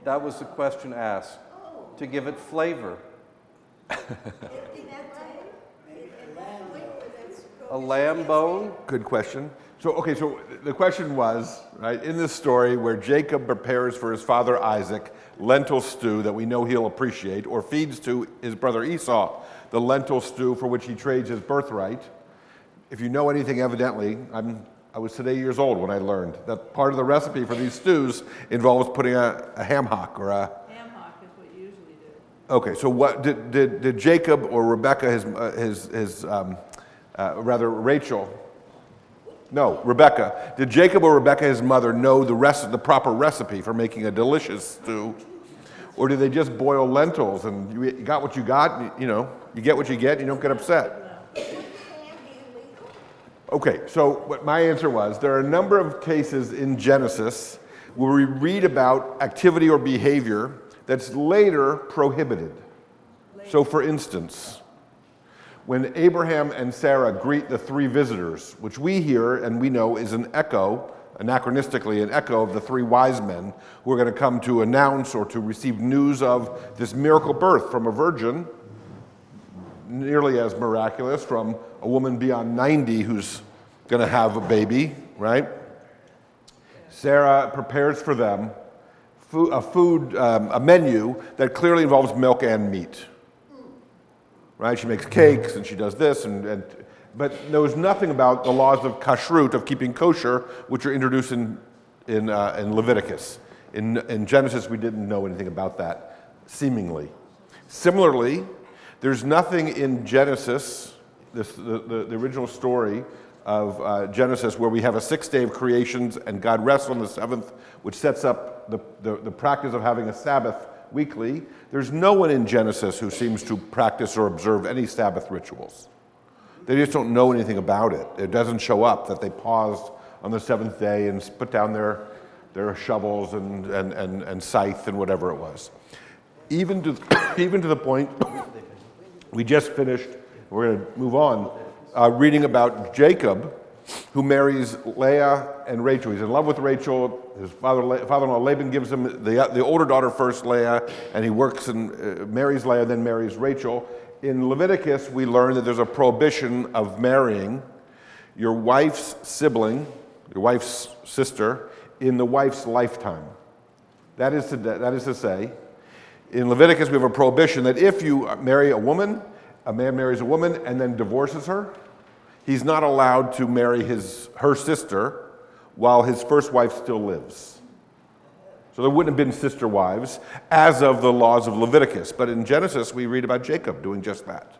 That was the question asked, to give it flavor. A lamb bone? Good question. So the question was, right, in this story where Jacob prepares for his father Isaac lentil stew that we know he'll appreciate, or feeds to his brother Esau the lentil stew for which he trades his birthright. If you know anything, evidently, I was today years old when I learned that part of the recipe for these stews involves putting a ham hock or a... Ham hock is what you usually do. Okay, so what did Jacob or Rebecca, Rachel... No, Rebecca. Did Jacob or Rebecca, his mother, know the proper recipe for making a delicious stew? Or did they just boil lentils and you got what you got, you get what you get, you don't get upset? Okay, so what my answer was, there are a number of cases in Genesis where we read about activity or behavior that's later prohibited. So for instance, when Abraham and Sarah greet the three visitors, which we hear and we know is an echo, anachronistically an echo of the three wise men who are going to come to announce or to receive news of this miracle birth from a virgin, nearly as miraculous, from a woman beyond 90 who's going to have a baby, right? Sarah prepares for them a menu that clearly involves milk and meat. Right? She makes cakes and she does this, but knows nothing about the laws of kashrut, of keeping kosher, which are introduced in Leviticus. In Genesis, we didn't know anything about that, seemingly. Similarly, there's nothing in Genesis, the original story of Genesis, where we have a 6th day of creations and God rests on the 7th, which sets up the practice of having a Sabbath weekly. There's no one in Genesis who seems to practice or observe any Sabbath rituals. They just don't know anything about it. It doesn't show up that they paused on the 7th day and put down their shovels and scythe and whatever it was. Even to the point, we just finished, we're going to move on, reading about Jacob, who marries Leah and Rachel. He's in love with Rachel. His father-in-law Laban gives him the older daughter first, Leah, and he works and marries Leah, then marries Rachel. In Leviticus, we learn that there's a prohibition of marrying your wife's sibling, your wife's sister, in the wife's lifetime. That is to say, in Leviticus, we have a prohibition that if you marry a woman, a man marries a woman and then divorces her, he's not allowed to marry her sister while his first wife still lives. So there wouldn't have been sister wives as of the laws of Leviticus. But in Genesis, we read about Jacob doing just that.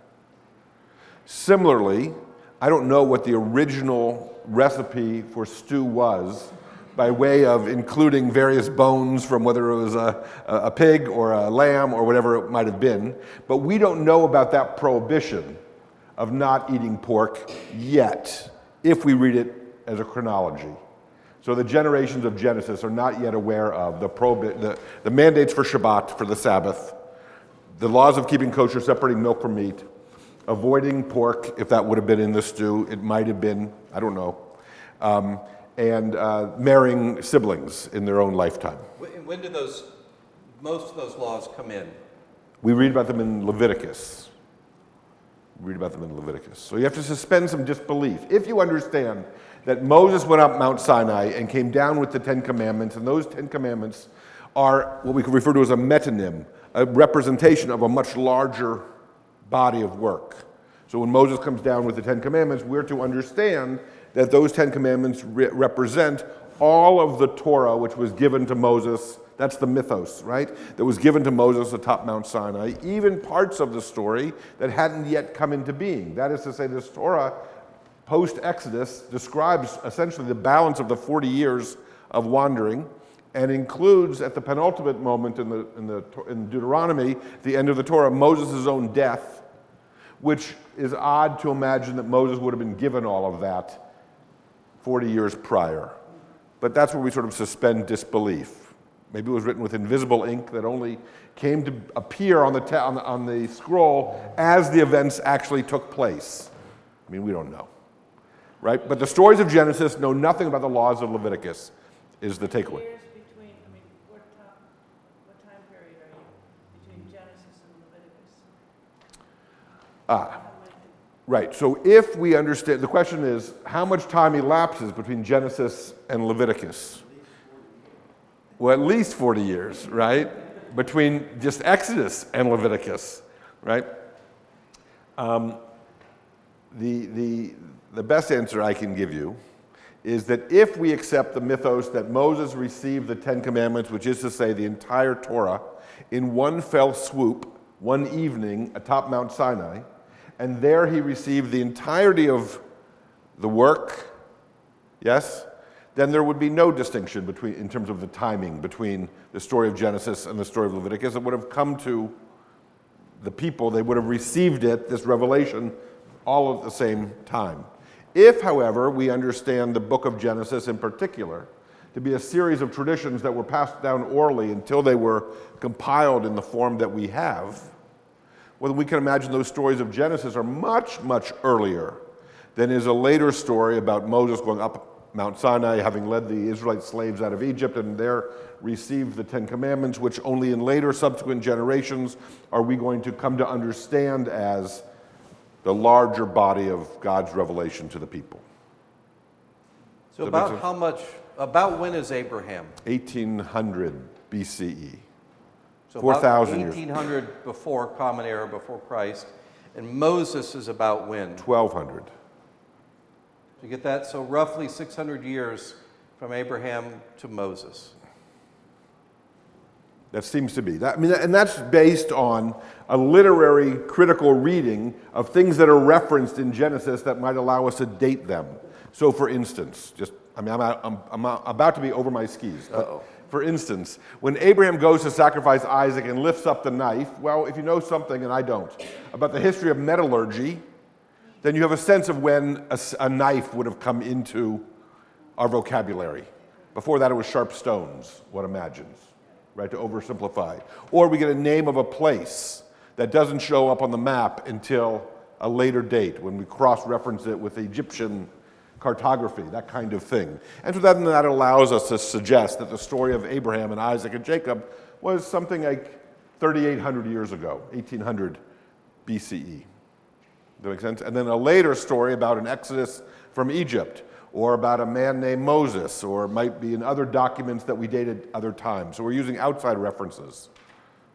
Similarly, I don't know what the original recipe for stew was by way of including various bones from whether it was a pig or a lamb or whatever it might have been. But we don't know about that prohibition of not eating pork yet, if we read it as a chronology. So the generations of Genesis are not yet aware of the mandates for Shabbat, for the Sabbath, the laws of keeping kosher, separating milk from meat, avoiding pork, if that would have been in the stew, it might have been, I don't know, and marrying siblings in their own lifetime. When did most of those laws come in? We read about them in Leviticus. So you have to suspend some disbelief. If you understand that Moses went up Mount Sinai and came down with the 10 Commandments, and those 10 Commandments are what we could refer to as a metonym, a representation of a much larger body of work. So when Moses comes down with the 10 Commandments, we're to understand that those 10 Commandments represent all of the Torah which was given to Moses. That's the mythos, right? That was given to Moses atop Mount Sinai, even parts of the story that hadn't yet come into being. That is to say, this Torah, post-Exodus, describes essentially the balance of the 40 years of wandering and includes, at the penultimate moment in Deuteronomy, the end of the Torah, Moses' own death, which is odd to imagine that Moses would have been given all of that 40 years prior. But that's where we sort of suspend disbelief. Maybe it was written with invisible ink that only came to appear on the scroll as the events actually took place. I mean, we don't know, right? But the stories of Genesis know nothing about the laws of Leviticus, is the takeaway. Years between, what Right, so if we understand, the question is, how much time elapses between Genesis and Leviticus? Well, at least 40 years, right? Between just Exodus and Leviticus, right? The best answer I can give you is that if we accept the mythos that Moses received the Ten Commandments, which is to say the entire Torah, in one fell swoop, one evening atop Mount Sinai, and there he received the entirety of the work, yes, then there would be no distinction between, in terms of the timing between the story of Genesis and the story of Leviticus. It would have come to the people, they would have received it, this revelation, all at the same time. If, however, we understand the book of Genesis in particular to be a series of traditions that were passed down orally until they were compiled in the form that we have, well, we can imagine those stories of Genesis are much, much earlier than is a later story about Moses going up Mount Sinai, having led the Israelite slaves out of Egypt, and there received the Ten Commandments, which only in later subsequent generations are we going to come to understand as the larger body of God's revelation to the people. So about when is Abraham? 1800 BCE. So 4,000 years. 1800 before Common Era, before Christ. And Moses is about when? 1200. You get that? So roughly 600 years from Abraham to Moses. That seems to be. And that's based on a literary critical reading of things that are referenced in Genesis that might allow us to date them. So, for instance, I'm about to be over my skis. But for instance, when Abraham goes to sacrifice Isaac and lifts up the knife, well, if you know something, and I don't, about the history of metallurgy, then you have a sense of when a knife would have come into our vocabulary. Before that, it was sharp stones, one imagines, right, to oversimplify. Or we get a name of a place that doesn't show up on the map until a later date, when we cross-reference it with Egyptian cartography, that kind of thing. And so that allows us to suggest that the story of Abraham and Isaac and Jacob was something like 3,800 years ago, 1800 BCE. Does that make sense? And then a later story about an exodus from Egypt, or about a man named Moses, or it might be in other documents that we dated other times. So we're using outside references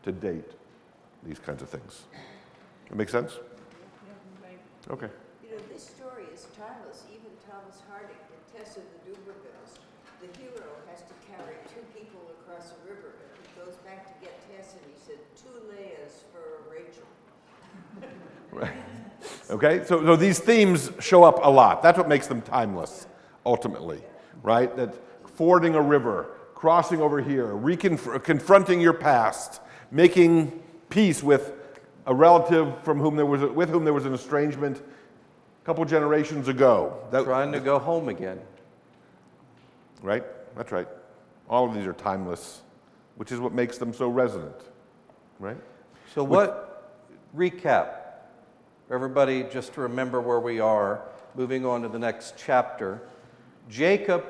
to date these kinds of things. That make sense? Okay. You know, this story is timeless. Even Thomas Harding in Tess of the Dubervilles, the hero has to carry two people across a river. He goes back to get Tess and he said, 2 Leahs for Rachel. Right. Okay, so these themes show up a lot. That's what makes them timeless, ultimately, right? That fording a river, crossing over here, confronting your past, making peace with a relative with whom there was an estrangement a couple generations ago. Trying to go home again. Right? That's right. All of these are timeless, which is what makes them so resonant, right? So recap, everybody, just to remember where we are, moving on to the next chapter. Jacob,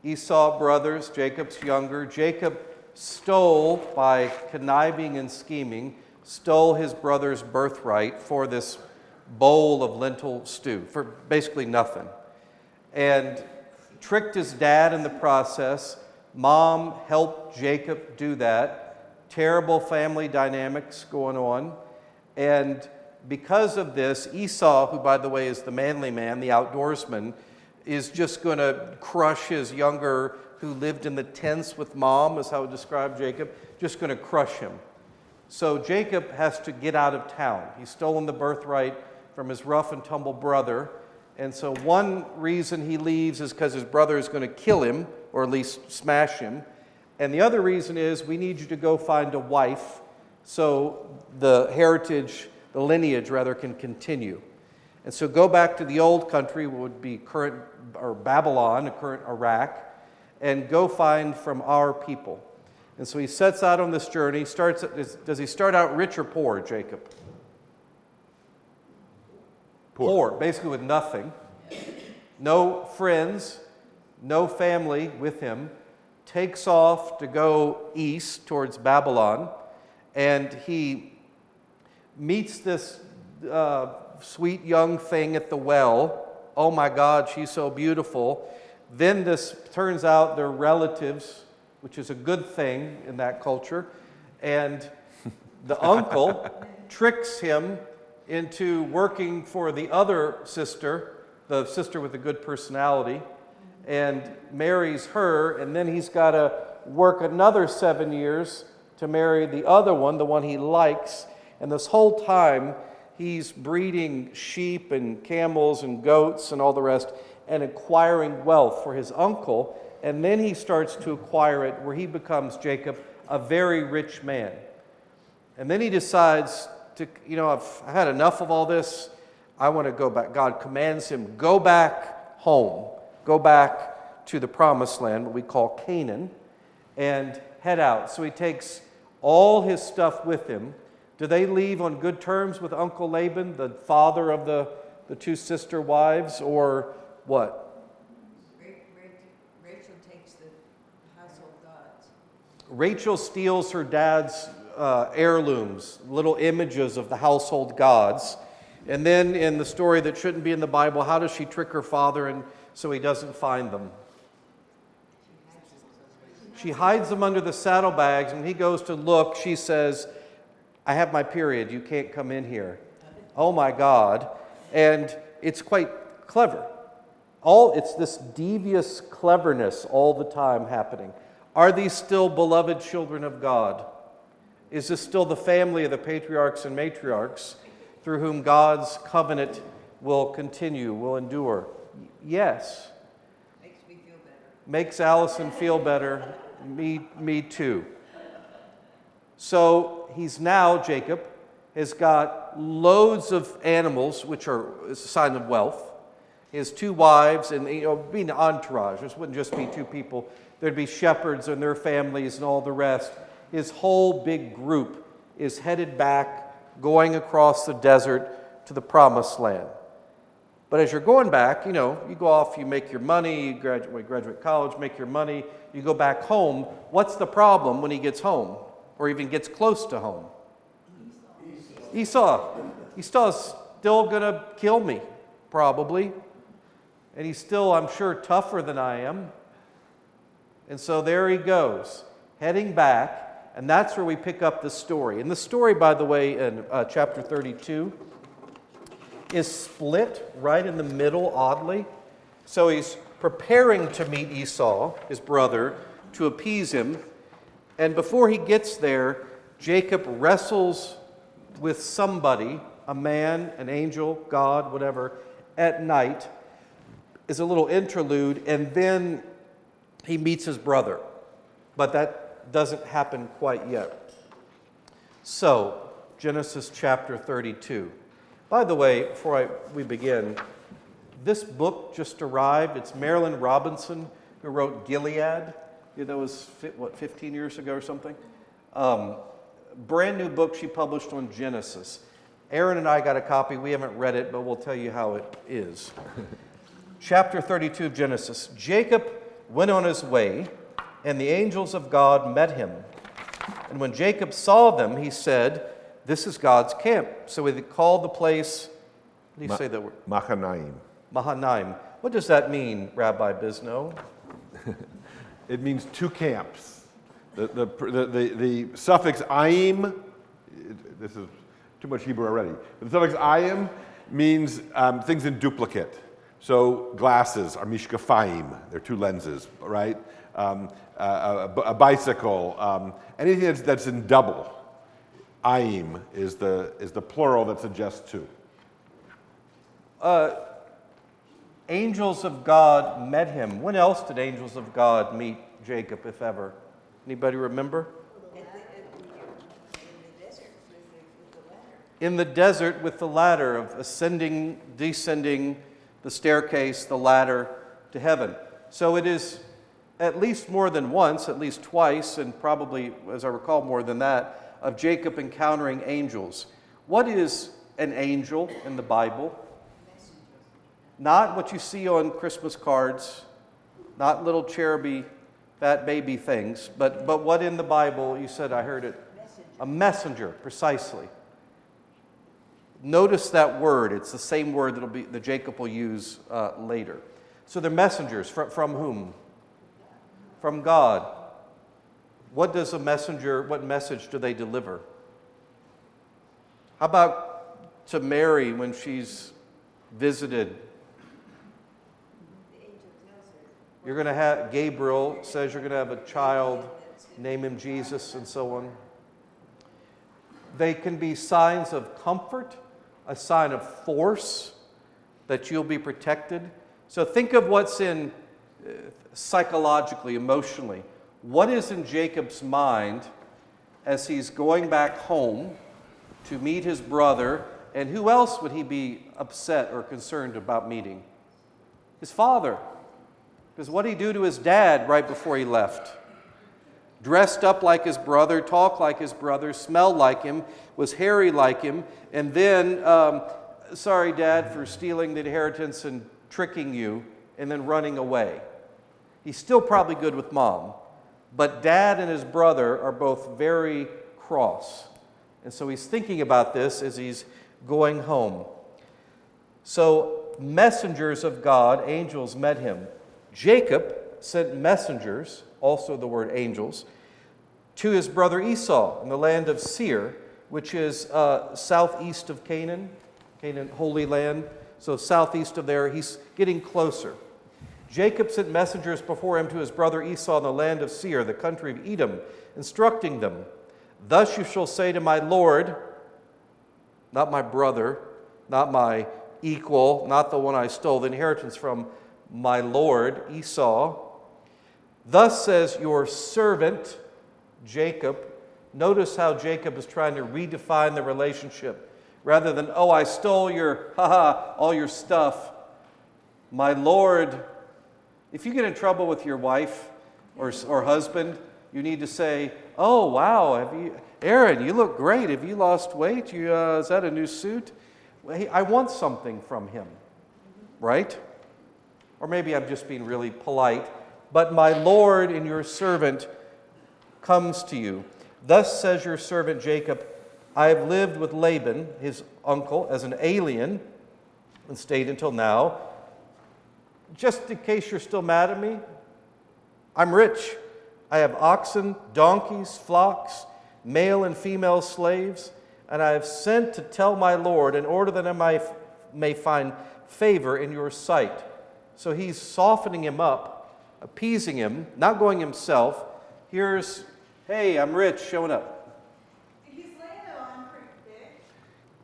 Esau brothers, Jacob's younger. Jacob stole, by conniving and scheming, stole his brother's birthright for this bowl of lentil stew, for basically nothing. And tricked his dad in the process. Mom helped Jacob do that. Terrible family dynamics going on. And because of this, Esau, who, by the way, is the manly man, the outdoorsman, is just going to crush his younger, who lived in the tents with mom, is how it described Jacob, just going to crush him. So Jacob has to get out of town. He's stolen the birthright from his rough and tumble brother. And so one reason he leaves is because his brother is going to kill him, or at least smash him. And the other reason is, we need you to go find a wife so the lineage can continue. And so go back to the old country, what would be current, or Babylon, current Iraq, and go find from our people. And so he sets out on this journey. Does he start out rich or poor, Jacob? Poor, basically with nothing. No friends, no family with him. Takes off to go east towards Babylon, and he meets this sweet young thing at the well. Oh my God, she's so beautiful. Then this turns out they're relatives, which is a good thing in that culture. And the uncle tricks him into working for the other sister, the sister with a good personality, and marries her. And then he's got to work another 7 years to marry the other one, the one he likes. And this whole time, he's breeding sheep and camels and goats and all the rest and acquiring wealth for his uncle. And then he starts to acquire it where he becomes, Jacob, a very rich man. And then he decides to, I've had enough of all this. I want to go back. God commands him, go back home. Go back to the promised land, what we call Canaan, and head out. So he takes all his stuff with him. Do they leave on good terms with Uncle Laban, the father of the two sister wives, or what? Rachel takes the household gods. Rachel steals her dad's heirlooms, little images of the household gods. And then in the story that shouldn't be in the Bible, how does she trick her father and so he doesn't find them? She hides them under the saddlebags. When he goes to look, she says, I have my period. You can't come in here. Oh my God. And it's quite clever. It's this devious cleverness all the time happening. Are these still beloved children of God? Is this still the family of the patriarchs and matriarchs through whom God's covenant will continue, will endure? Yes. Makes me feel better. Makes Allison feel better. Me too. So he's now, Jacob, has got loads of animals, which are a sign of wealth. He has 2 wives, and being an entourage. This wouldn't just be 2 people. There'd be shepherds and their families and all the rest. His whole big group is headed back, going across the desert to the promised land. But as you're going back, you go off, you make your money, you graduate college, make your money, you go back home. What's the problem when he gets home, or even gets close to home? Esau. Esau's still going to kill me, probably. And he's still, I'm sure, tougher than I am. And so there he goes, heading back. And that's where we pick up the story. And the story, by the way, in chapter 32, is split right in the middle, oddly. So he's preparing to meet Esau, his brother, to appease him. And before he gets there, Jacob wrestles with somebody, a man, an angel, God, whatever, at night, is a little interlude, and then he meets his brother. But that doesn't happen quite yet. So, Genesis chapter 32. By the way, before we begin, this book just arrived. It's Marilyn Robinson, who wrote Gilead. It was, 15 years ago or something? Brand new book she published on Genesis. Aaron and I got a copy. We haven't read it, but we'll tell you how it is. Chapter 32 of Genesis. Jacob went on his way, and the angels of God met him. And when Jacob saw them, he said, this is God's camp. So he called the place, what do you say that word? Mahanaim. Mahanaim. What does that mean, Rabbi Bisno? It means 2 camps. The suffix ayim, this is too much Hebrew already. The suffix ayim means things in duplicate. So glasses are mishkafayim, they're 2 lenses, right? A bicycle, anything that's in double. Ayim is the plural that suggests 2. Angels of God met him. When else did angels of God meet Jacob, if ever? Anybody remember? In the desert with the ladder. In the desert with the ladder of ascending, descending the staircase, the ladder to heaven. So it is at least more than once, at least twice, and probably, as I recall, more than that, of Jacob encountering angels. What is an angel in the Bible? Not what you see on Christmas cards, not little cheruby, fat baby things, but what in the Bible, you said, I heard it, a messenger, precisely. Notice that word. It's the same word that Jacob will use later. So they're messengers. From whom? From God. What message do they deliver? How about to Mary when she's visited? You're going to have, Gabriel says you're going to have a child, name him Jesus, and so on. They can be signs of comfort, a sign of force, that you'll be protected. So think of what's in psychologically, emotionally. What is in Jacob's mind as he's going back home to meet his brother, and who else would he be upset or concerned about meeting? His father. Because what did he do to his dad right before he left? Dressed up like his brother, talked like his brother, smelled like him, was hairy like him, and then, sorry, Dad, for stealing the inheritance and tricking you, and then running away. He's still probably good with Mom, but Dad and his brother are both very cross. And so he's thinking about this as he's going home. So messengers of God, angels, met him. Jacob sent messengers, also the word angels, to his brother Esau in the land of Seir, which is southeast of Canaan, Holy Land. So southeast of there, he's getting closer. Jacob sent messengers before him to his brother Esau in the land of Seir, the country of Edom, instructing them, "Thus you shall say to my Lord," not my brother, not my equal, not the one I stole the inheritance from, my Lord Esau, "Thus says your servant Jacob." Notice how Jacob is trying to redefine the relationship. Rather than, "Oh, I stole all your stuff." My Lord. If you get in trouble with your wife or husband, you need to say, "Oh, wow, Aaron, you look great. Have you lost weight? Is that a new suit?" Well, I want something from him, right? Or maybe I'm just being really polite. "But my Lord and your servant comes to you. Thus says your servant Jacob, I have lived with Laban, his uncle, as an alien and stayed until now. Just in case you're still mad at me, I'm rich. I have oxen, donkeys, flocks, male and female slaves, and I have sent to tell my Lord in order that I may find favor in your sight." So he's softening him up, appeasing him, not going himself. Here's, "Hey, I'm rich," showing up. He's laying it on pretty thick,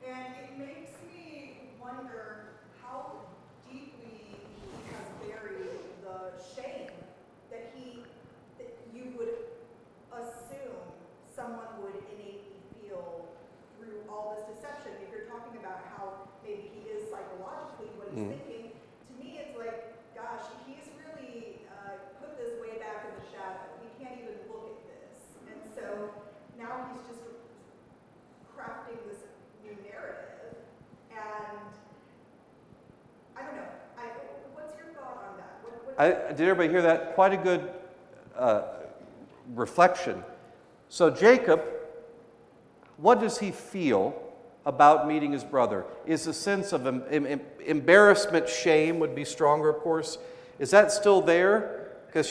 and it makes me wonder how deeply he has buried the shame that you would assume someone would innately feel through all this deception. If you're talking about how maybe he is psychologically what he's thinking, to me it's like, gosh, he's really put this way back in the shadow. He can't even look at this. And so now he's just crafting this new narrative. And I don't know. What's your thought on that? Did everybody hear that? Quite a good reflection. So Jacob, what does he feel about meeting his brother? Is a sense of embarrassment, shame would be stronger, of course. Is that still there? Because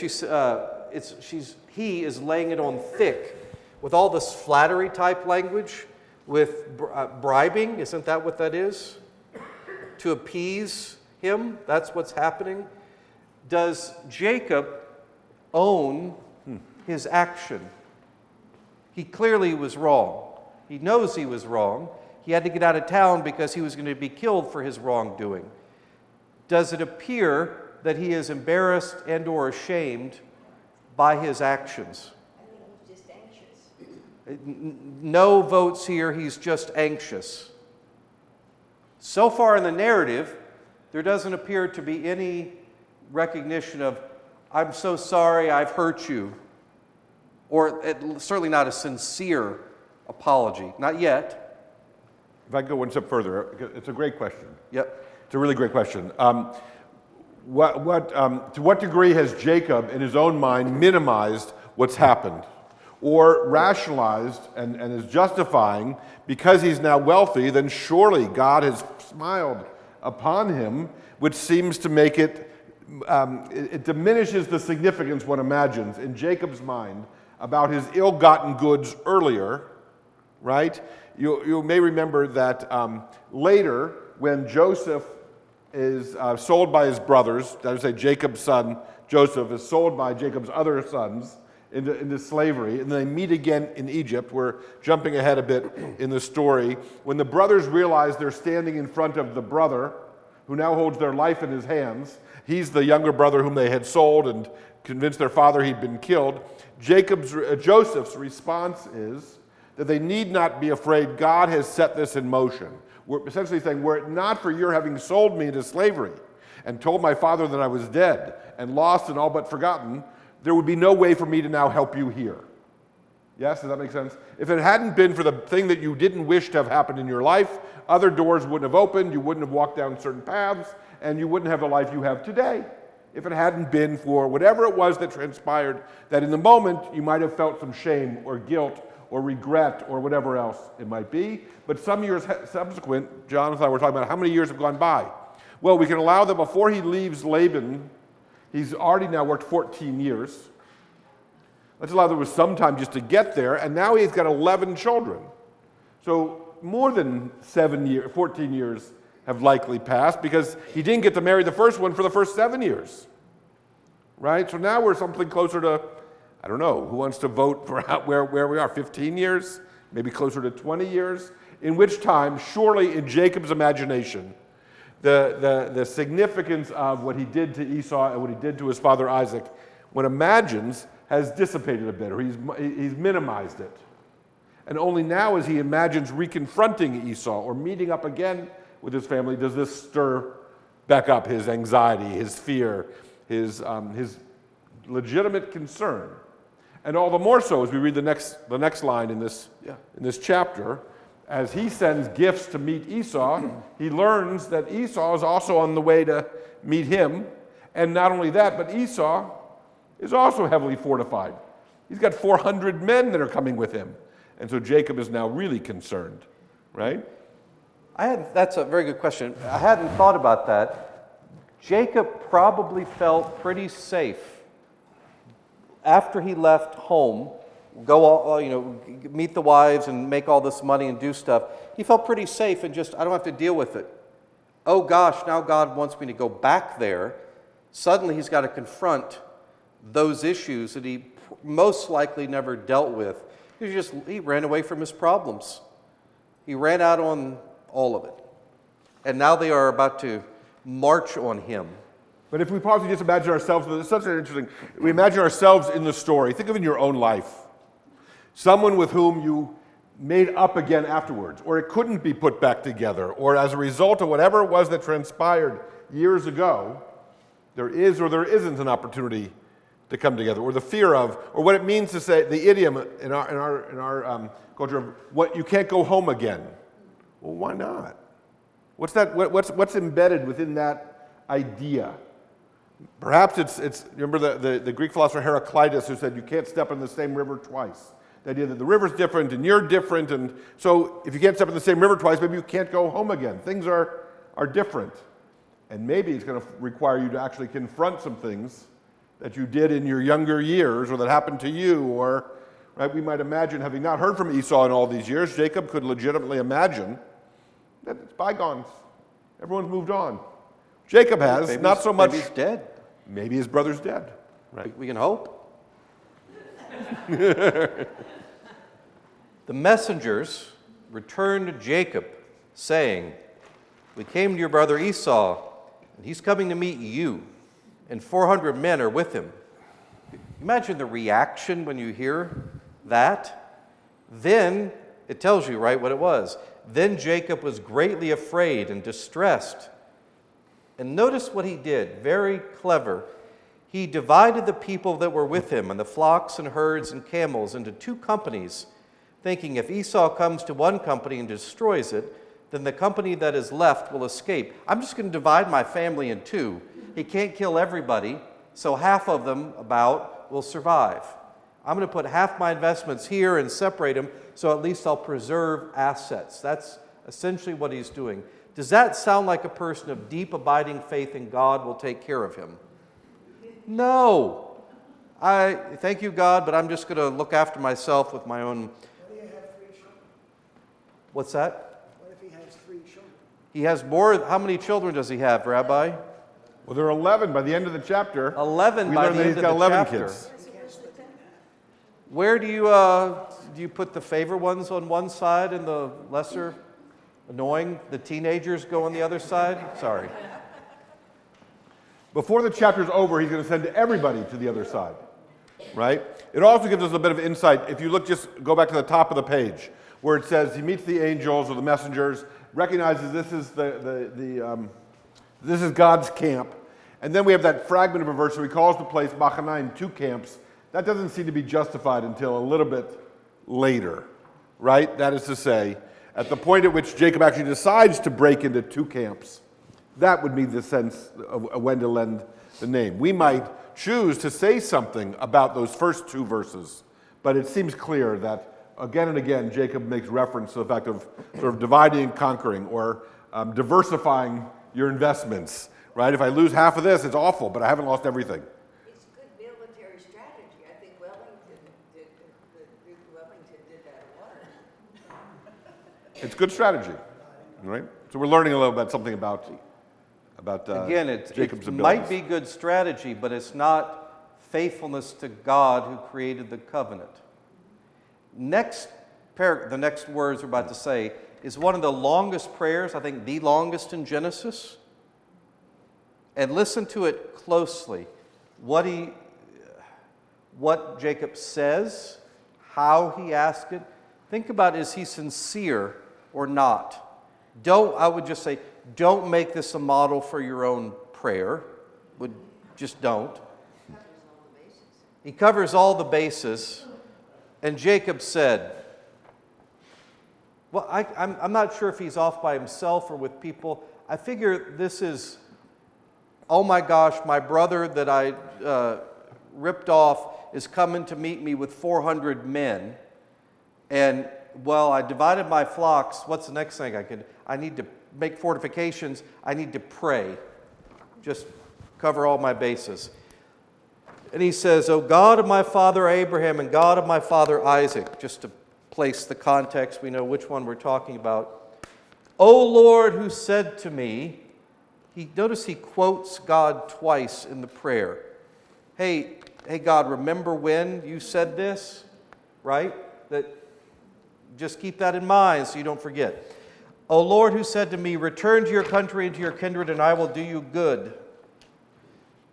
he is laying it on thick with all this flattery type language, with bribing. Isn't that what that is? To appease him. That's what's happening. Does Jacob own his action? He clearly was wrong. He knows he was wrong. He had to get out of town because he was going to be killed for his wrongdoing. Does it appear that he is embarrassed and or ashamed by his actions? I think he's just anxious. No votes here. He's just anxious. So far in the narrative, there doesn't appear to be any recognition of, "I'm so sorry, I've hurt you," or certainly not a sincere apology. Not yet. If I go one step further, it's a great question. Yep. It's a really great question. To what degree has Jacob, in his own mind, minimized what's happened? or rationalized and is justifying because he's now wealthy, then surely God has smiled upon him, which seems to make it diminishes the significance, one imagines, in Jacob's mind about his ill-gotten goods earlier, right? You may remember that later, when Joseph is sold by his brothers, that is to say Jacob's son Joseph is sold by Jacob's other sons into slavery, and then they meet again in Egypt. We're jumping ahead a bit in the story. When the brothers realize they're standing in front of the brother who now holds their life in his hands, he's the younger brother whom they had sold and convinced their father he'd been killed. Joseph's response is that they need not be afraid. God has set this in motion. We're essentially saying, were it not for your having sold me into slavery and told my father that I was dead and lost and all but forgotten, there would be no way for me to now help you here. Yes, does that make sense? If it hadn't been for the thing that you didn't wish to have happened in your life, other doors wouldn't have opened, you wouldn't have walked down certain paths, and you wouldn't have the life you have today. If it hadn't been for whatever it was that transpired, that in the moment you might have felt some shame or guilt or regret or whatever else it might be. But some years subsequent, Jonathan and I were talking about how many years have gone by. Well, we can allow that before he leaves Laban, he's already now worked 14 years. Let's allow there was some time just to get there, and now he's got 11 children. So more than 14 years have likely passed because he didn't get to marry the first one for the first 7 years. Right? So now we're something closer to, I don't know, who wants to vote for where we are, 15 years? Maybe closer to 20 years? In which time, surely in Jacob's imagination, the significance of what he did to Esau and what he did to his father Isaac, one imagines, has dissipated a bit, or he's minimized it. And only now, as he imagines reconfronting Esau or meeting up again with his family, does this stir back up his anxiety, his fear, his legitimate concern. And all the more so as we read the next line in this chapter, as he sends gifts to meet Esau, he learns that Esau is also on the way to meet him. And not only that, but Esau is also heavily fortified. He's got 400 men that are coming with him. And so Jacob is now really concerned, right? That's a very good question. I hadn't thought about that. Jacob probably felt pretty safe after he left home, meet the wives and make all this money and do stuff. He felt pretty safe and just, I don't have to deal with it. Oh gosh, now God wants me to go back there. Suddenly he's got to confront those issues that he most likely never dealt with. He ran away from his problems. He ran out on all of it. And now they are about to march on him. But if we pause and just imagine ourselves, it's such an interesting, we imagine ourselves in the story. Think of in your own life. Someone with whom you made up again afterwards, or it couldn't be put back together, or as a result of whatever it was that transpired years ago, there is or there isn't an opportunity to come together, or the fear of, or what it means to say, the idiom in our culture of what you can't go home again. Well, why not? What's that? What's embedded within that idea? Perhaps it's remember the Greek philosopher Heraclitus who said you can't step in the same river twice. The idea that the river's different and you're different, and so if you can't step in the same river twice, maybe you can't go home again. Things are different, and maybe it's going to require you to actually confront some things that you did in your younger years or that happened to you, or right, we might imagine, having not heard from Esau in all these years, Jacob could legitimately imagine that it's bygones. Everyone's moved on. Jacob has, maybe not so much. Maybe he's dead. Maybe his brother's dead. Right. We can hope. The messengers returned to Jacob, saying, "We came to your brother Esau, and he's coming to meet you, and 400 men are with him." Imagine the reaction when you hear that. Then it tells you, right, what it was. Then Jacob was greatly afraid and distressed. And notice what he did, very clever. He divided the people that were with him and the flocks and herds and camels into 2 companies, thinking if Esau comes to one company and destroys it, then the company that is left will escape. I'm just going to divide my family in 2. He can't kill everybody, so half of them will survive. I'm going to put half my investments here and separate them so at least I'll preserve assets. That's essentially what he's doing. Does that sound like a person of deep abiding faith in God will take care of him? No. I thank you, God, but I'm just going to look after myself with my own. What do you have 3 children? What's that? What if he has 3 children? He has more. How many children does he have, Rabbi? Well, there are 11 by the end of the chapter. 11 we by learn the that end he's of got the 11 chapter. kids. Where do you put the favor ones on one side and the lesser annoying? The teenagers go on the other side? Sorry. Before the chapter's over, he's going to send everybody to the other side, right? It also gives us a bit of insight. If you look, just go back to the top of the page, where it says he meets the angels or the messengers, recognizes this is this is God's camp, and then we have that fragment of a verse where he calls the place Machanaim, 2 camps. That doesn't seem to be justified until a little bit later, right? That is to say, at the point at which Jacob actually decides to break into 2 camps, that would be the sense of when to lend the name. We might choose to say something about those first 2 verses, but it seems clear that again and again Jacob makes reference to the fact of sort of dividing and conquering or diversifying your investments, right? If I lose half of this, it's awful, but I haven't lost everything. It's good military strategy. I think Wellington did that a lot. It's good strategy, right? So we're learning a little bit something about Again, Jacob's it abilities. might be good strategy, but it's not faithfulness to God who created the covenant. The next words we're about to say is one of the longest prayers, I think the longest in Genesis. And listen to it closely. What Jacob says, how he asked it. Think about, is he sincere or not? I would just say, don't make this a model for your own prayer. Just don't. He covers all the bases. And Jacob said, well, I'm not sure if he's off by himself or with people. I figure this is, oh my gosh, my brother that I ripped off is coming to meet me with 400 men. And, well, I divided my flocks. What's the next thing I need to make fortifications. I need to pray. Just cover all my bases. And he says, O God of my father Abraham and God of my father Isaac, just to place the context, we know which one we're talking about. O Lord, who said to me, notice he quotes God twice in the prayer. Hey God, remember when you said this, right? Just keep that in mind so you don't forget. O Lord, who said to me, return to your country and to your kindred, and I will do you good.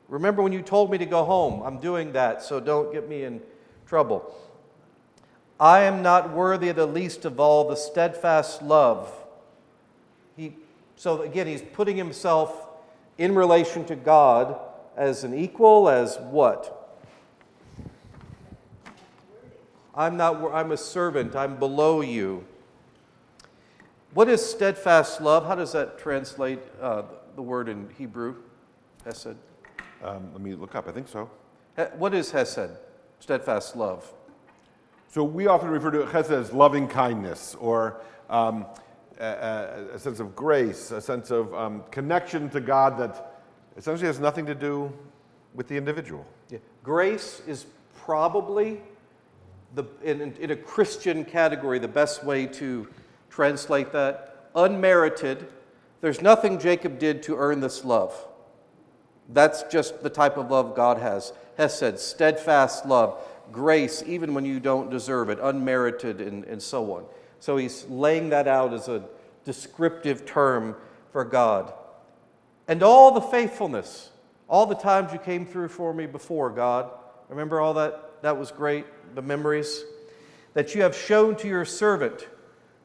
Remember when you told me to go home? I'm doing that, so don't get me in trouble. I am not worthy of the least of all the steadfast love. So again, he's putting himself in relation to God as an equal, as what? I'm a servant, I'm below you. What is steadfast love? How does that translate the word in Hebrew? Hesed. Let me look up. I think so. What is Hesed? Steadfast love. So we often refer to Chesed as loving kindness, or a sense of grace, a sense of connection to God that essentially has nothing to do with the individual. Yeah. Grace is probably, in a Christian category, the best way to translate that. Unmerited. There's nothing Jacob did to earn this love. That's just the type of love God has. Hesed, steadfast love, grace, even when you don't deserve it, unmerited, and so on. So he's laying that out as a descriptive term for God. And all the faithfulness, all the times you came through for me before, God. Remember all that? That was great, the memories that you have shown to your servant.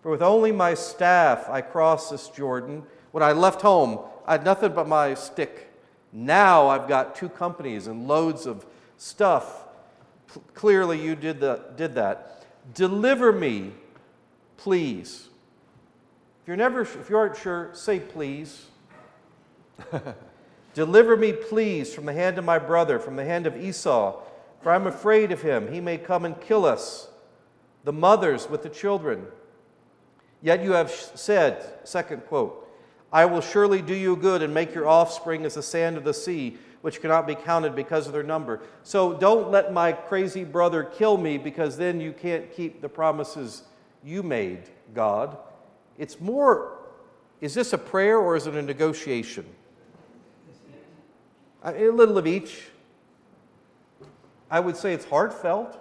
For with only my staff I crossed this Jordan. When I left home, I had nothing but my stick. Now I've got 2 companies and loads of stuff. Clearly you did that. Deliver me, please. If you aren't sure, say please. Deliver me, please, from the hand of my brother, from the hand of Esau, for I'm afraid of him. He may come and kill us, the mothers with the children. Yet you have said," second quote, "I will surely do you good and make your offspring as the sand of the sea, which cannot be counted because of their number." So don't let my crazy brother kill me, because then you can't keep the promises you made, God. It's more, is this a prayer or is it a negotiation? A little of each. I would say it's heartfelt.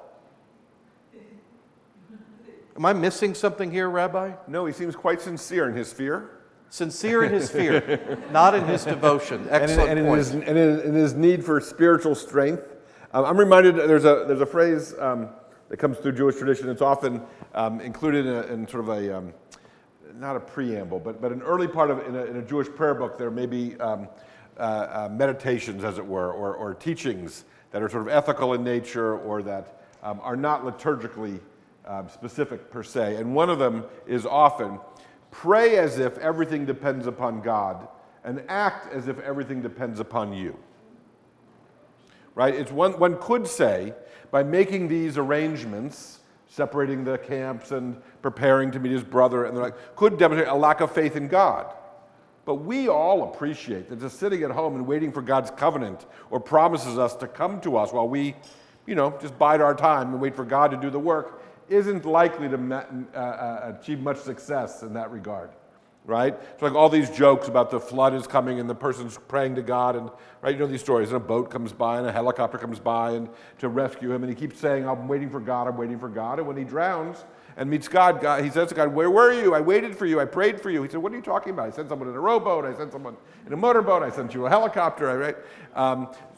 Am I missing something here, Rabbi? No, he seems quite sincere in his fear. Sincere in his fear, not in his devotion. Excellent and point. in his need for spiritual strength. I'm reminded, there's a phrase that comes through Jewish tradition. It's often included in sort of a, not a preamble, but an early part of, in a Jewish prayer book, there may be meditations, as it were, or teachings that are sort of ethical in nature, or that are not liturgically specific per se. And one of them is often, pray as if everything depends upon God, and act as if everything depends upon you. Right? It's one could say, by making these arrangements, separating the camps and preparing to meet his brother, and the like, could demonstrate a lack of faith in God. But we all appreciate that just sitting at home and waiting for God's covenant or promises us to come to us while we, just bide our time and wait for God to do the work, isn't likely to achieve much success in that regard, right? It's like all these jokes about the flood is coming and the person's praying to God, and right, you know these stories, and a boat comes by and a helicopter comes by and to rescue him, and he keeps saying, "I'm waiting for God, I'm waiting for God," and when he drowns and meets God, he says to God, "Where were you? I waited for you, I prayed for you." He said, "What are you talking about? I sent someone in a rowboat, I sent someone in a motorboat, I sent you a helicopter," right?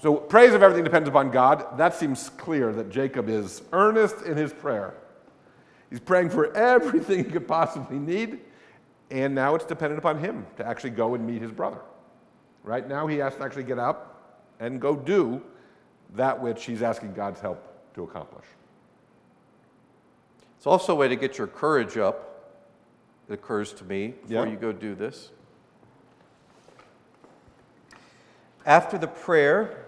So praise of everything depends upon God. That seems clear that Jacob is earnest in his prayer. He's praying for everything he could possibly need, and now it's dependent upon him to actually go and meet his brother. Right now he has to actually get up and go do that which he's asking God's help to accomplish. It's also a way to get your courage up, it occurs to me, before Yeah. you go do this. After the prayer,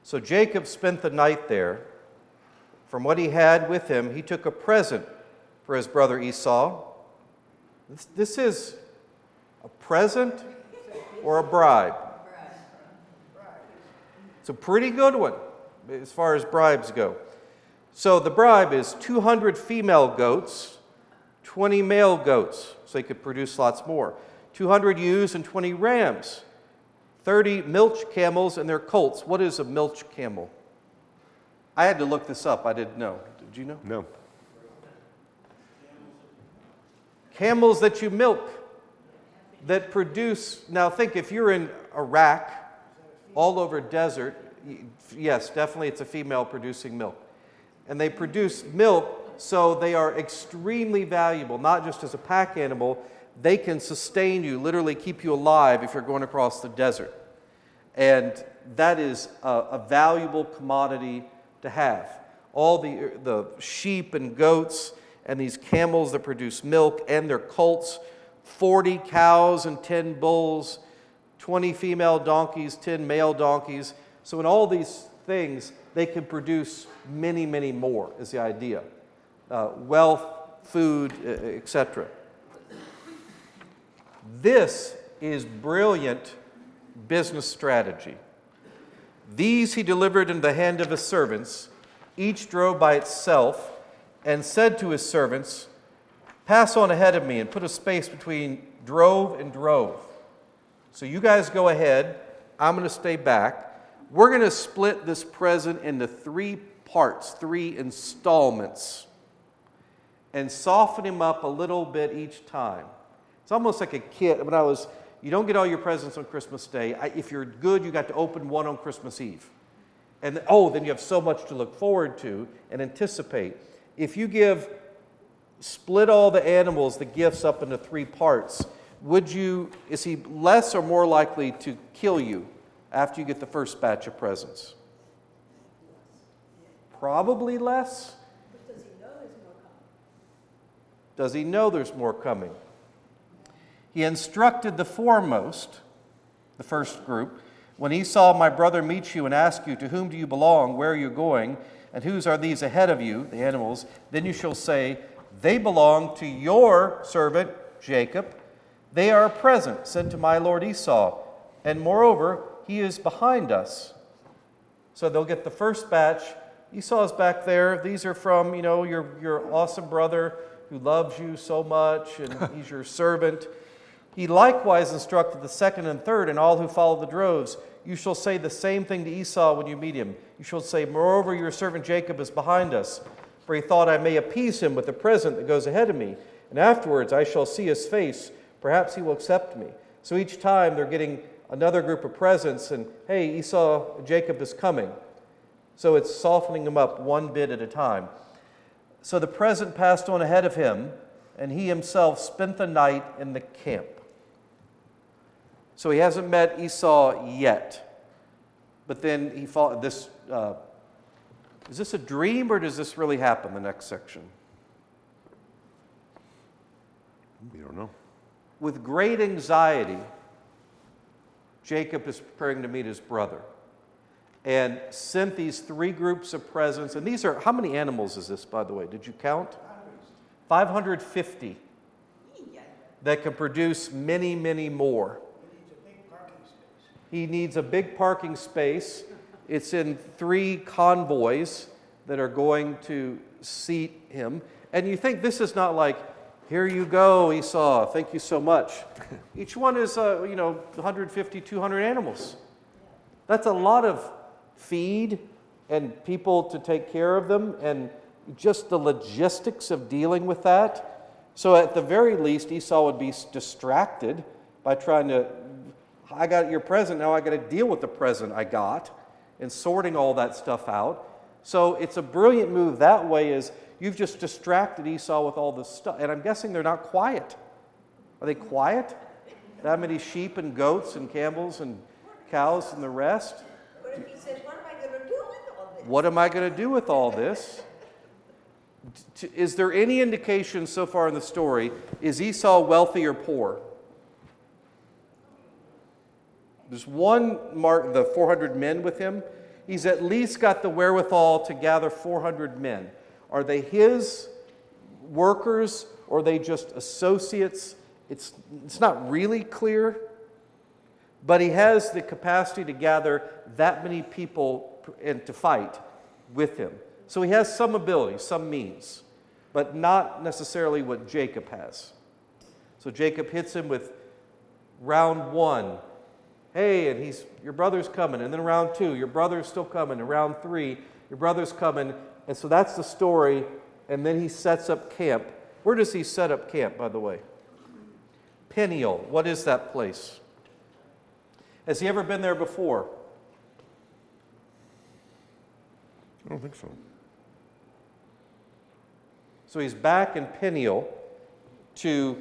so Jacob spent the night there. From what he had with him, he took a present for his brother Esau. This is a present or a bribe? It's a pretty good one as far as bribes go. So the bribe is 200 female goats, 20 male goats, so he could produce lots more. 200 ewes and 20 rams, 30 milch camels and their colts. What is a milch camel? I had to look this up. I didn't know. Did you know? No. Camels that you milk, that produce. Now think, if you're in Iraq, all over desert, yes, definitely it's a female producing milk. And they produce milk, so they are extremely valuable, not just as a pack animal. They can sustain you, literally keep you alive if you're going across the desert. And that is a valuable commodity to have. All the sheep and goats and these camels that produce milk and their colts, 40 cows and 10 bulls, 20 female donkeys, 10 male donkeys. So in all these things, they can produce many, many more, is the idea. Wealth, food, etc. This is brilliant business strategy. These he delivered into the hand of his servants. Each drove by itself, and said to his servants, "Pass on ahead of me and put a space between drove and drove. So you guys go ahead. I'm going to stay back. We're going to split this present into 3 parts, 3 installments, and soften him up a little bit each time." It's almost like a kid. You don't get all your presents on Christmas Day. If you're good, you got to open one on Christmas Eve. And then you have so much to look forward to and anticipate. If you split all the animals, the gifts, up into 3 parts, is he less or more likely to kill you after you get the first batch of presents? Probably less. But does he know there's more coming? Does he know there's more coming? He instructed the foremost, the first group, When Esau, my brother, meets you and asks you, to whom do you belong, where are you going, and whose are these ahead of you, the animals, then you shall say, they belong to your servant Jacob. They are a present sent to my lord Esau, and moreover, he is behind us. So they'll get the first batch. Esau's back there. These are from, your awesome brother who loves you so much, and he's your servant. He likewise instructed the second and third and all who follow the droves. You shall say the same thing to Esau when you meet him. You shall say, moreover, your servant Jacob is behind us, for he thought I may appease him with the present that goes ahead of me, and afterwards I shall see his face. Perhaps he will accept me. So each time they're getting another group of presents, and hey, Esau, Jacob is coming. So it's softening him up one bit at a time. So the present passed on ahead of him, and he himself spent the night in the camp. So he hasn't met Esau yet. But then he fought this. Is this a dream, or does this really happen, the next section? We don't know. With great anxiety, Jacob is preparing to meet his brother and sent these three groups of presents. And these are, how many animals is this, by the way? Did you count? 550 that can produce many, many more. He needs a big parking space. It's in 3 convoys that are going to seat him. And you think this is not like, here you go, Esau, thank you so much. Each one is, 150, 200 animals. That's a lot of feed and people to take care of them and just the logistics of dealing with that. So at the very least, Esau would be distracted by trying to, I got your present, now I got to deal with the present I got, and sorting all that stuff out. So it's a brilliant move that way, is you've just distracted Esau with all this stuff. And I'm guessing they're not quiet. Are they quiet? That many sheep and goats and camels and cows and the rest? What if he says, what am I going to do with all this? What am I going to do with all this? Is there any indication so far in the story, is Esau wealthy or poor? There's one mark, the 400 men with him. He's at least got the wherewithal to gather 400 men. Are they his workers or are they just associates? It's not really clear, but he has the capacity to gather that many people and to fight with him. So he has some ability, some means, but not necessarily what Jacob has. So Jacob hits him with round 1. Hey, and your brother's coming. And then round 2, your brother's still coming. And round 3, your brother's coming. And so that's the story. And then he sets up camp. Where does he set up camp, by the way? Peniel. What is that place? Has he ever been there before? I don't think so. So he's back in Peniel to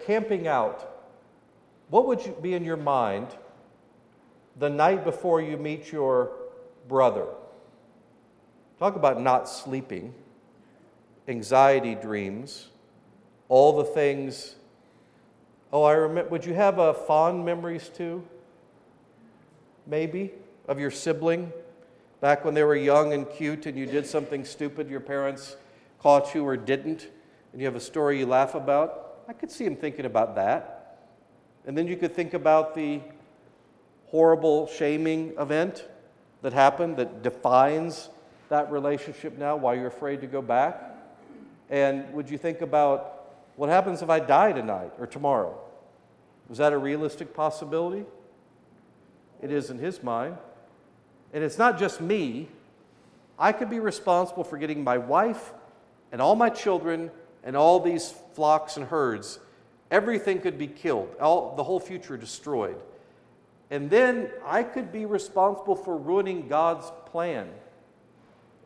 camping out. What would be in your mind the night before you meet your brother? Talk about not sleeping, anxiety dreams, all the things. Oh, I remember. Would you have fond memories too? Maybe of your sibling back when they were young and cute and you did something stupid your parents caught you or didn't, and you have a story you laugh about. I could see him thinking about that. And then you could think about the horrible shaming event that happened that defines that relationship now, why you're afraid to go back. And would you think about what happens if I die tonight or tomorrow? Was that a realistic possibility? It is in his mind. And it's not just me. I could be responsible for getting my wife and all my children and all these flocks and herds. Everything could be killed, the whole future destroyed. And then I could be responsible for ruining God's plan.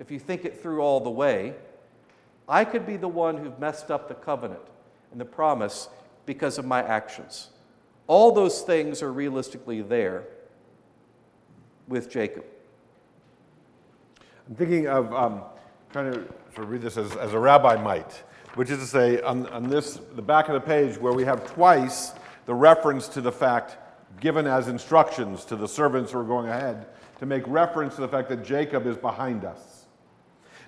If you think it through all the way, I could be the one who messed up the covenant and the promise because of my actions. All those things are realistically there with Jacob. I'm thinking of trying to sort of read this as a rabbi might, which is to say, on the back of the page where we have twice the reference to the fact given as instructions to the servants who are going ahead to make reference to the fact that Jacob is behind us.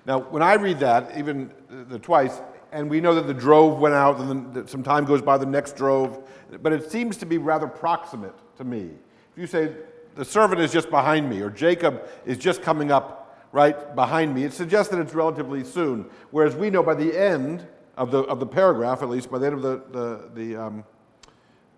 Now, when I read that, even the twice, and we know that the drove went out, and then some time goes by, the next drove, but it seems to be rather proximate to me. If you say, the servant is just behind me, or Jacob is just coming up right behind me, it suggests that it's relatively soon. Whereas we know by the end of the paragraph, at least by the end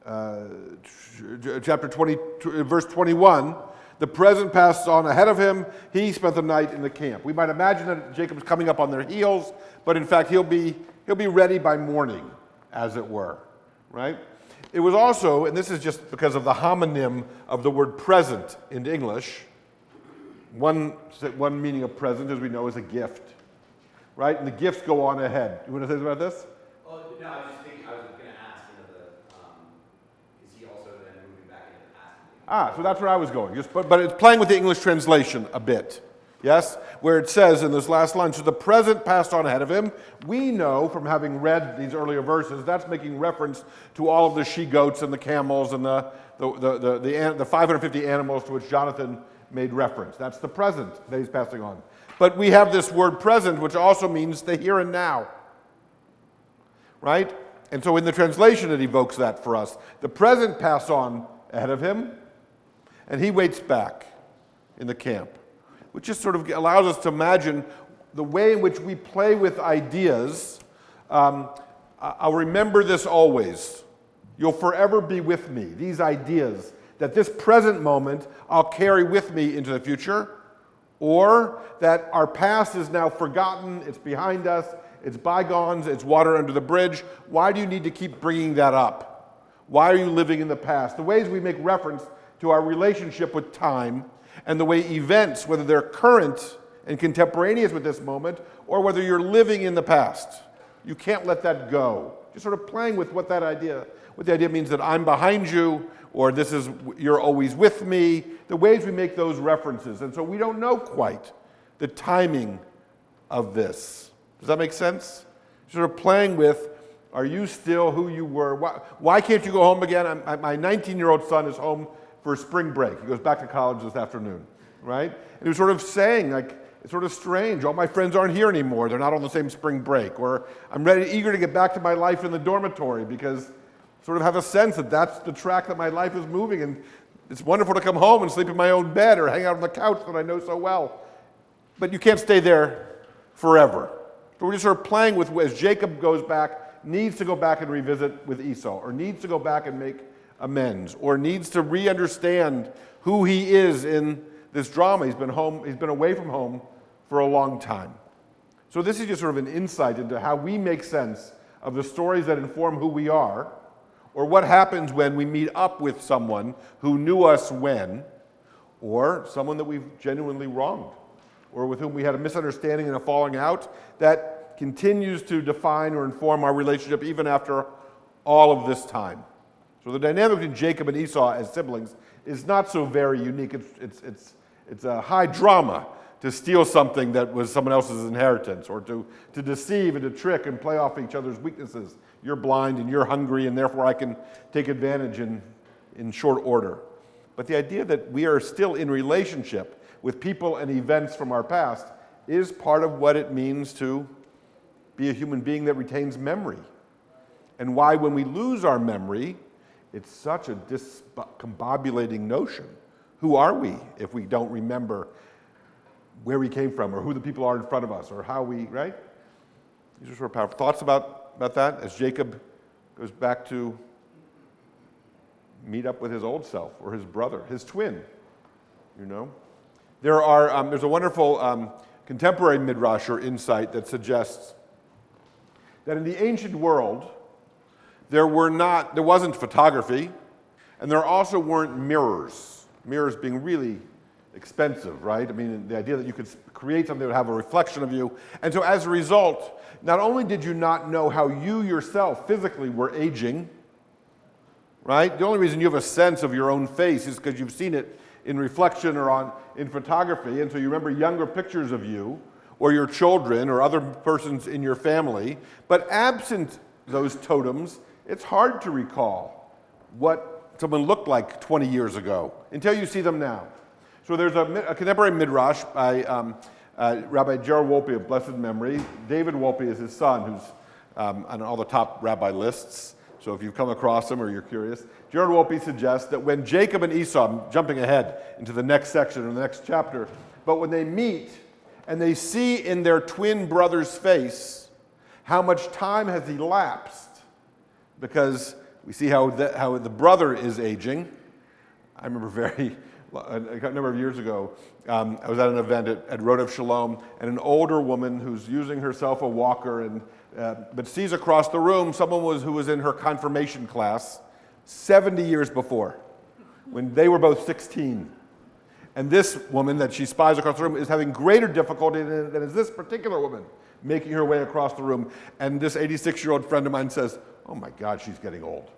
of chapter 20, verse 21, the present passed on ahead of him. He spent the night in the camp. We might imagine that Jacob's coming up on their heels, but in fact he'll be ready by morning, as it were, right? It was also, and this is just because of the homonym of the word present in English, one meaning of present, as we know, is a gift, right? And the gifts go on ahead. You want to say something about this? Well, no, I was going to ask, is he also then moving back into the past? So that's where I was going. But it's playing with the English translation a bit, yes? Where it says in this last line, so the present passed on ahead of him. We know from having read these earlier verses, that's making reference to all of the she-goats and the camels and the 550 animals to which Jonathon made reference. That's the present that he's passing on. But we have this word present, which also means the here and now, right? And so in the translation it evokes that for us. The present passed on ahead of him, and he waits back in the camp, which just sort of allows us to imagine the way in which we play with ideas. I'll remember this always. You'll forever be with me. These ideas, that this present moment I'll carry with me into the future, or that our past is now forgotten, it's behind us, it's bygones, it's water under the bridge. Why do you need to keep bringing that up? Why are you living in the past? The ways we make reference to our relationship with time and the way events, whether they're current and contemporaneous with this moment, or whether you're living in the past. You can't let that go. Just sort of playing with what the idea means that I'm behind you, or you're always with me, the ways we make those references. And so we don't know quite the timing of this. Does that make sense? Sort of playing with, are you still who you were? Why can't you go home again? My 19-year-old son is home for spring break. He goes back to college this afternoon, right? And he was sort of saying, like, it's sort of strange. All my friends aren't here anymore. They're not on the same spring break. Or I'm eager to get back to my life in the dormitory because I sort of have a sense that that's the track that my life is moving. And it's wonderful to come home and sleep in my own bed or hang out on the couch that I know so well. But you can't stay there forever. So we're just sort of playing with, as Jacob goes back, needs to go back and revisit with Esau, or needs to go back and make amends, or needs to re-understand who he is in this drama. He's been away from home for a long time. So this is just sort of an insight into how we make sense of the stories that inform who we are, or what happens when we meet up with someone who knew us when, or someone that we've genuinely wronged, or with whom we had a misunderstanding and a falling out that continues to define or inform our relationship even after all of this time. So the dynamic between Jacob and Esau as siblings is not so very unique. It's a high drama to steal something that was someone else's inheritance, or to deceive and to trick and play off each other's weaknesses. You're blind and you're hungry, and therefore I can take advantage in short order. But the idea that we are still in relationship with people and events from our past is part of what it means to be a human being that retains memory. And why, when we lose our memory, it's such a discombobulating notion. Who are we if we don't remember where we came from, or who the people are in front of us, or how we, right? These are sort of powerful thoughts about that as Jacob goes back to meet up with his old self, or his brother, his twin, you know? There's a wonderful contemporary midrash or insight that suggests that in the ancient world, there wasn't photography, and there also weren't mirrors. Mirrors being really expensive, right? I mean, the idea that you could create something that would have a reflection of you. And so as a result, not only did you not know how you yourself physically were aging, right? The only reason you have a sense of your own face is because you've seen it in reflection or in photography, and so you remember younger pictures of you, or your children, or other persons in your family. But absent those totems, it's hard to recall what someone looked like 20 years ago until you see them now. So there's a contemporary midrash by Rabbi Gerald Wolpe of blessed memory. David Wolpe is his son, who's on all the top rabbi lists. So if you've come across him or you're curious, Gerald Wolpe suggests that when Jacob and Esau, I'm jumping ahead into the next section or the next chapter, but when they meet and they see in their twin brother's face how much time has elapsed, because we see how the brother is aging. I remember a number of years ago, I was at an event at Road of Shalom, and an older woman who's using herself a walker, but sees across the room someone who was in her confirmation class 70 years before, when they were both 16. And this woman that she spies across the room is having greater difficulty than is this particular woman making her way across the room. And this 86-year-old friend of mine says, "Oh my God, she's getting old."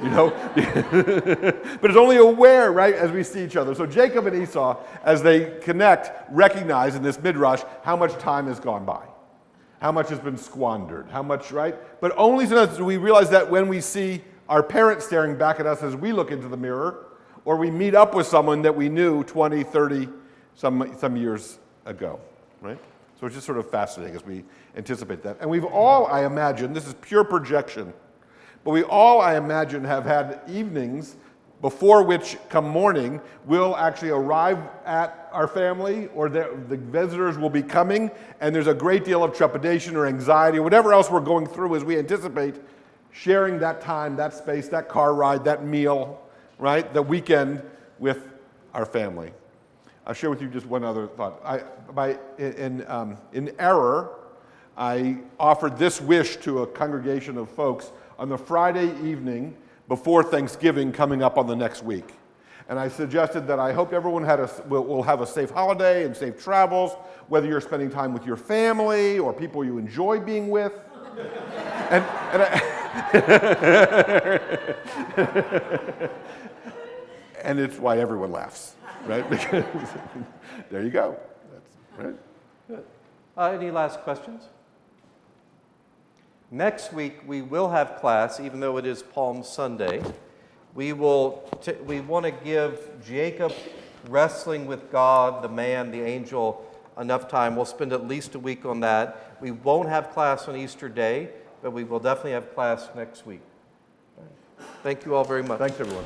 You know? But it's only aware, right, as we see each other. So Jacob and Esau, as they connect, recognize in this midrash how much time has gone by, how much has been squandered, how much, right? But only sometimes do we realize that when we see our parents staring back at us as we look into the mirror, or we meet up with someone that we knew 20, 30, some years ago, right? So it's just sort of fascinating as we anticipate that. And we've all, I imagine, this is pure projection, but we all, I imagine, have had evenings before which, come morning, we'll actually arrive at our family, or the visitors will be coming, and there's a great deal of trepidation or anxiety or whatever else we're going through as we anticipate sharing that time, that space, that car ride, that meal, right, the weekend with our family. I'll share with you just one other thought. In error, I offered this wish to a congregation of folks on the Friday evening before Thanksgiving coming up on the next week. And I suggested that I hope everyone will have a safe holiday and safe travels, whether you're spending time with your family or people you enjoy being with. And it's why everyone laughs, right? Because there you go. That's right. Any last questions? Next week we will have class, even though it is Palm Sunday. We want to give Jacob wrestling with God, the man, the angel, enough time. We'll spend at least a week on that. We won't have class on Easter Day, but we will definitely have class next week. Thank you all very much. Thanks, everyone.